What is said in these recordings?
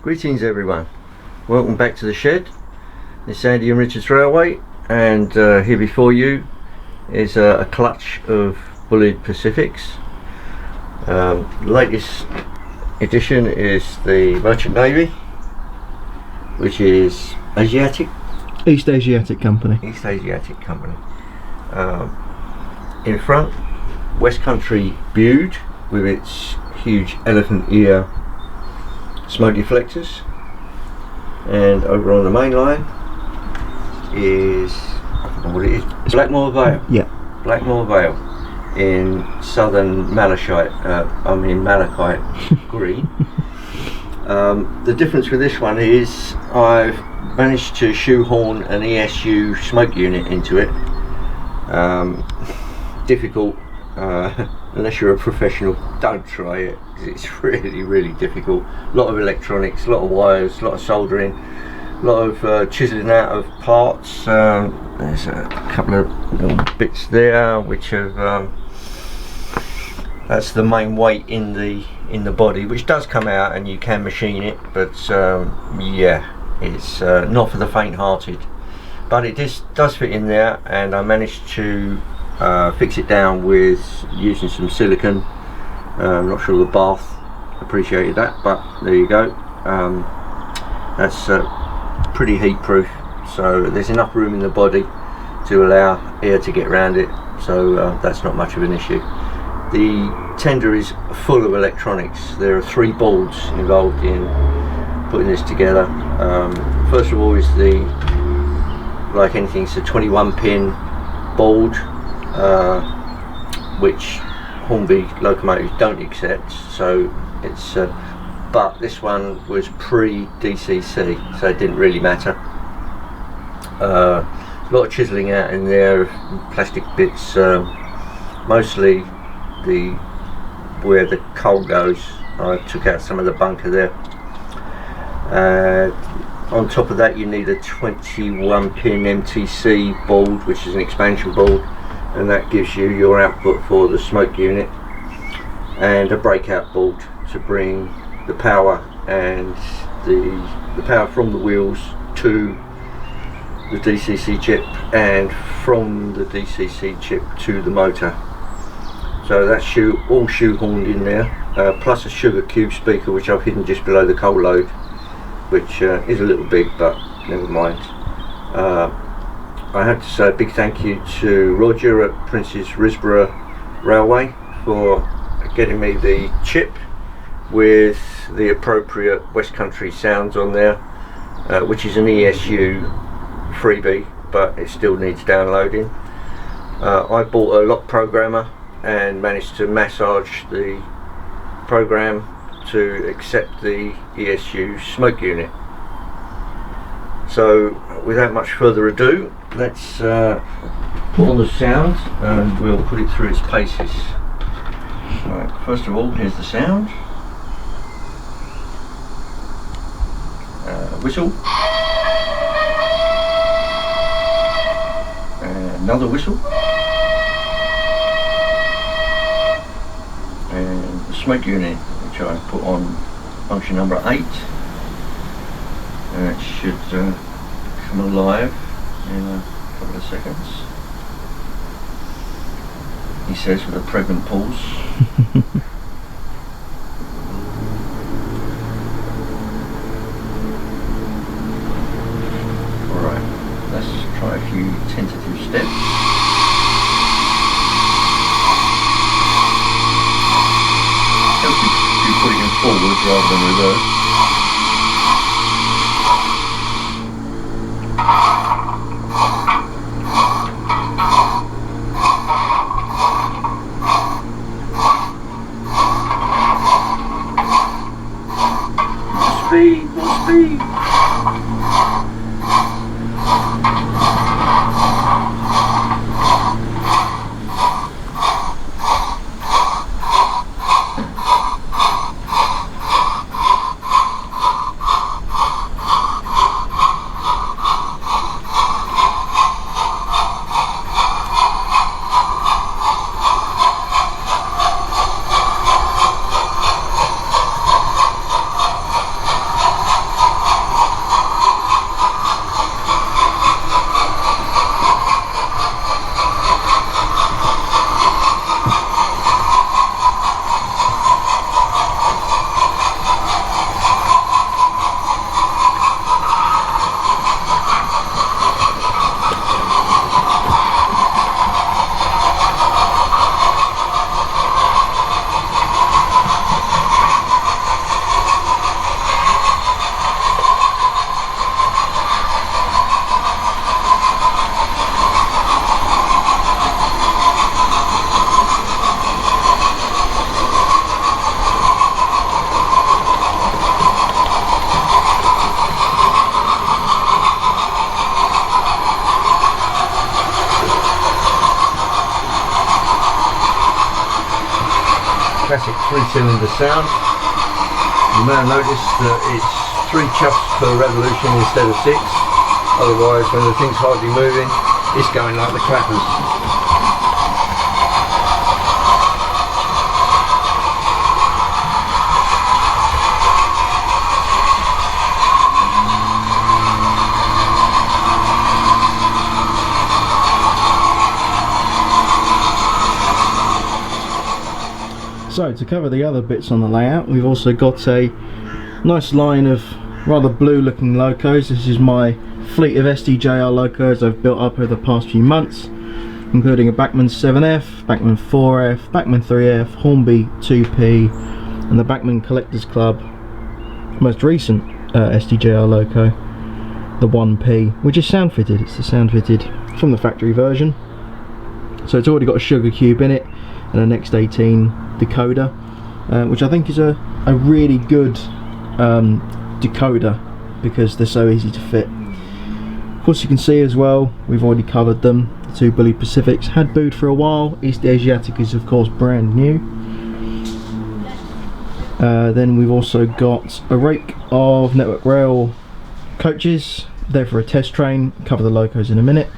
Greetings everyone, welcome back to the shed. It's Andy and Richard's Railway, and here before you is a clutch of Bulleid Pacifics. Latest edition is the Merchant Navy, which is East Asiatic Company. In front, West Country Bulleid with its huge elephant ear smoke deflectors, and over on the main line is, I don't know what it is, Blackmore Vale. Yeah. Blackmore Vale in southern malachite green. The difference with this one is I've managed to shoehorn an ESU smoke unit into it. Difficult, unless you're a professional. Don't try it, because it's really difficult. A lot of electronics, a lot of wires, a lot of soldering, a lot of chiseling out of parts. There's a couple of little bits there which have that's the main weight in the body, which does come out and you can machine it, but yeah, it's not for the faint-hearted. But it does fit in there, and I managed to fix it down with using some silicone. I'm not sure the bath appreciated that, but there you go. That's pretty heat proof, so there's enough room in the body to allow air to get around it, so that's not much of an issue. The tender is full of electronics. There are 3 boards involved in putting this together. First of all is like anything, it's a 21 pin board, which Hornby locomotives don't accept, so it's but this one was pre-DCC, so it didn't really matter. A lot of chiseling out in there, plastic bits, mostly where the coal goes. I took out some of the bunker there. On top of that, you need a 21 pin MTC board, which is an expansion board, and that gives you your output for the smoke unit, and a breakout board to bring the power and the power from the wheels to the DCC chip, and from the DCC chip to the motor. So that's all shoehorned in there, plus a sugar cube speaker, which I've hidden just below the coal load, which is a little big, but never mind. I have to say a big thank you to Roger at Princess Risborough Railway for getting me the chip with the appropriate West Country sounds on there, which is an ESU freebie, but it still needs downloading. I bought a lock programmer and managed to massage the program to accept the ESU smoke unit. So without much further ado, let's put on the sound and we'll put it through its paces. Right, first of all, here's the sound. Whistle. Another whistle. And the smoke unit, which I put on function number 8. And it should come alive in a couple of seconds, he says with a pregnant pause. Alright, let's try a few tentative steps. Helps if you're putting it forward rather than reverse. More speed. 3-cylinder sound. You may have noticed that it's 3 chuffs per revolution instead of 6. Otherwise, when the thing's hardly moving, it's going like the clappers. So to cover the other bits on the layout, we've also got a nice line of rather blue looking locos. This is my fleet of SDJR locos I've built up over the past few months, including a Backman 7F, Backman 4F, Backman 3F, Hornby 2P, and the Backman Collectors Club most recent SDJR loco, the 1P, which is sound fitted. It's the sound fitted from the factory version. So it's already got a sugar cube in it and an X18 decoder, which I think is a really good decoder because they're so easy to fit. Of course, you can see as well, we've already covered them. The 2 Bulleid Pacifics had booed for a while. East Asiatic is of course brand new. Then we've also got a rake of Network Rail coaches, there for a test train. Cover the locos in a minute.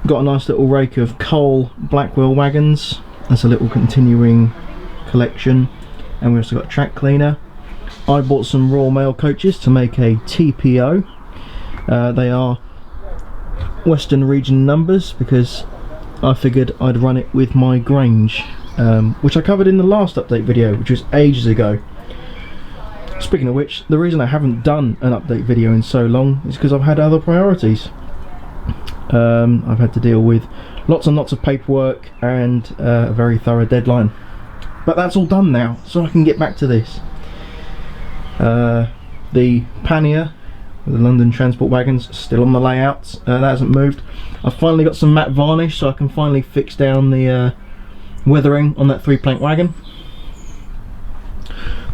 Got a nice little rake of Cole Blackwell wagons. That's a little continuing collection. And we also got a track cleaner. I bought some Royal Mail coaches to make a TPO. They are Western Region numbers because I figured I'd run it with my Grange, which I covered in the last update video, which was ages ago. Speaking of which, the reason I haven't done an update video in so long is because I've had other priorities. I've had to deal with lots and lots of paperwork and a very thorough deadline. But that's all done now, so I can get back to this. The pannier with the London Transport wagons still on the layout. That hasn't moved. I've finally got some matte varnish, so I can finally fix down the weathering on that 3-plank wagon.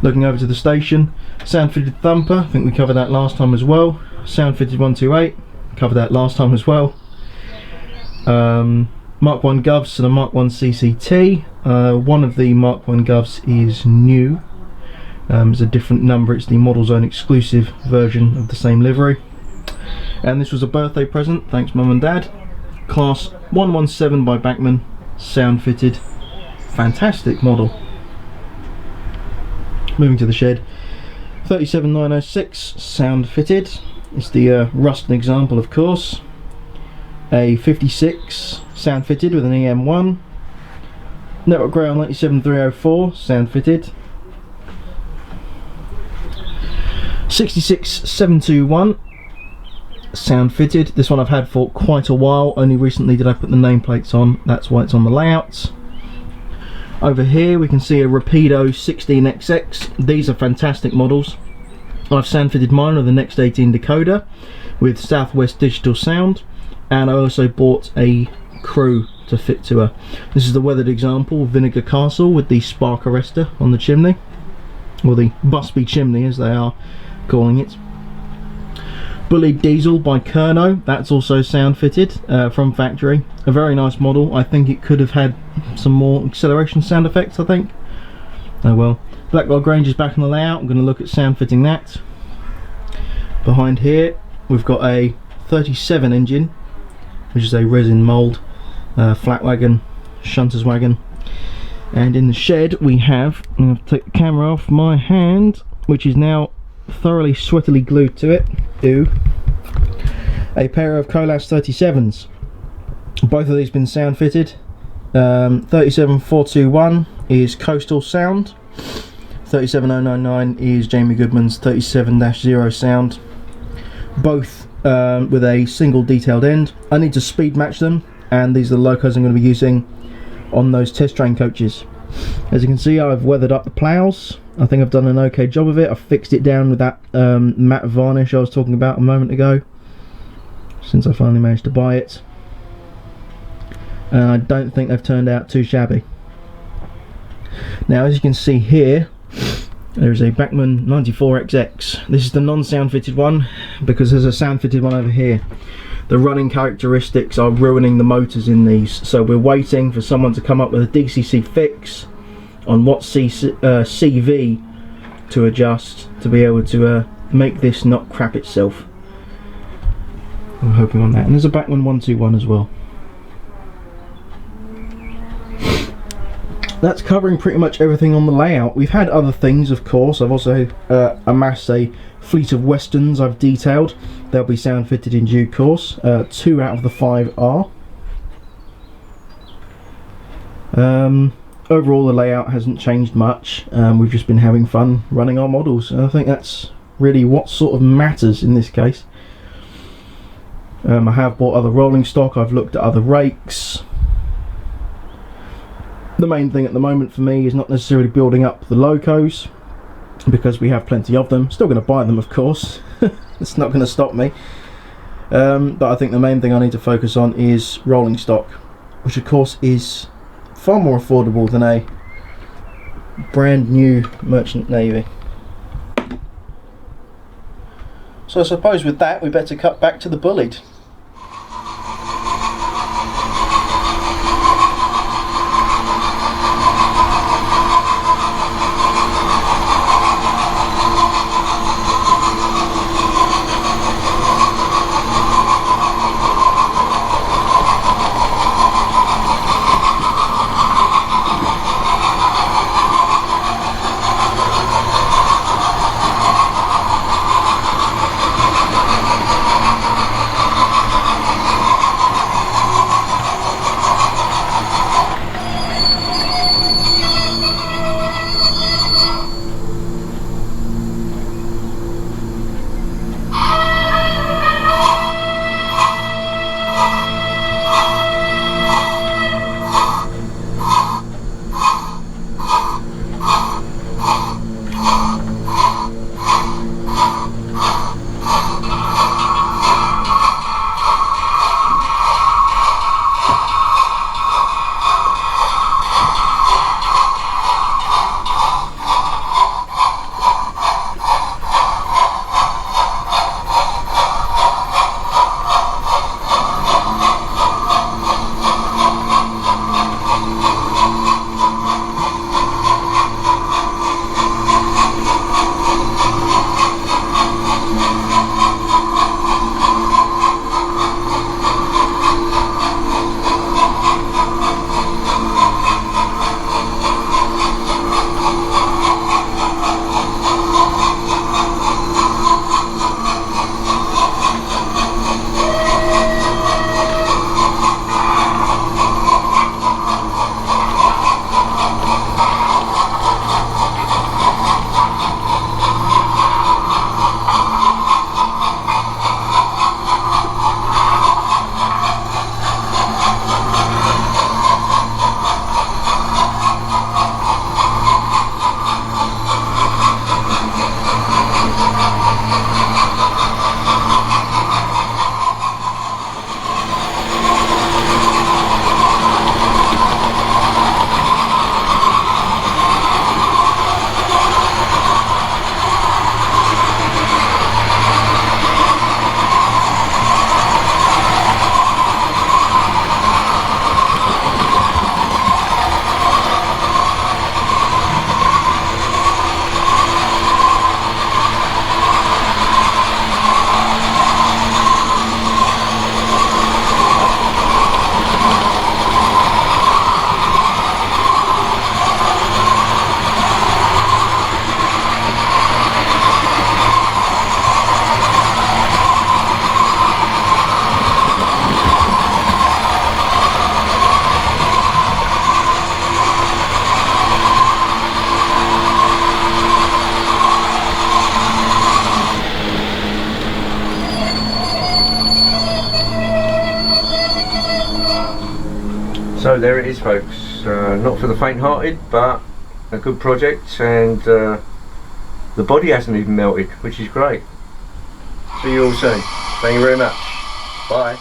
Looking over to the station, sound fitted thumper, I think we covered that last time as well. Sound fitted 128, covered that last time as well. Mark 1 Govs and a Mark 1 CCT. One of the Mark 1 Govs is new. It's a different number, it's the Model Zone exclusive version of the same livery. And this was a birthday present, thanks Mum and Dad. Class 117 by Backman, sound fitted, fantastic model. Moving to the shed, 37906, sound fitted. It's the Ruston example, of course. A 56, sound fitted with an EM1. Network Rail 97304, sound fitted. 66721, sound fitted. This one I've had for quite a while, only recently did I put the nameplates on, that's why it's on the layouts. Over here we can see a Rapido 16XX. These are fantastic models. I've sound fitted mine with the X18 decoder with Southwest Digital sound, and I also bought a crew to fit to her. This is the weathered example, Vinegar Castle, with the spark arrestor on the chimney, or the Busby chimney as they are calling it. Bulleid Diesel by Kerno, that's also sound fitted from factory. A very nice model. I think it could have had some more acceleration sound effects, I think. Oh well. Blackwell Grange is back on the layout. I'm going to look at sound fitting that. Behind here we've got a 37 engine, which is a resin mould flat wagon, shunters wagon. And in the shed we have, I'm going to take the camera off my hand, which is now thoroughly sweatily glued to it, a pair of Colas 37s. Both of these been sound fitted. 37421 is Coastal sound, 37099 is Jamie Goodman's 37-0 sound, both with a single detailed end. I need to speed match them, and these are the locos I'm going to be using on those test train coaches. As you can see, I've weathered up the ploughs. I think I've done an okay job of it. I've fixed it down with that matte varnish I was talking about a moment ago, since I finally managed to buy it. And I don't think they've turned out too shabby. Now, as you can see here, there's a Backman 94XX. This is the non-sound fitted one, because there's a sound fitted one over here. The running characteristics are ruining the motors in these, so we're waiting for someone to come up with a DCC fix on what CV to adjust to be able to make this not crap itself. I'm hoping on that. And there's a Backman 121 as well. That's covering pretty much everything on the layout. We've had other things, of course. I've also amassed a fleet of Westerns I've detailed. They'll be sound fitted in due course. 2 out of the 5 are. Overall, the layout hasn't changed much. We've just been having fun running our models, and I think that's really what sort of matters in this case. I have bought other rolling stock. I've looked at other rakes. The main thing at the moment for me is not necessarily building up the locos, because we have plenty of them. Still going to buy them, of course. It's not going to stop me. But I think the main thing I need to focus on is rolling stock, which of course is far more affordable than a brand new Merchant Navy. So I suppose with that we better cut back to the Bulleid. So there it is, folks. Not for the faint-hearted, but a good project, and the body hasn't even melted, which is great. See you all soon. Thank you very much. Bye.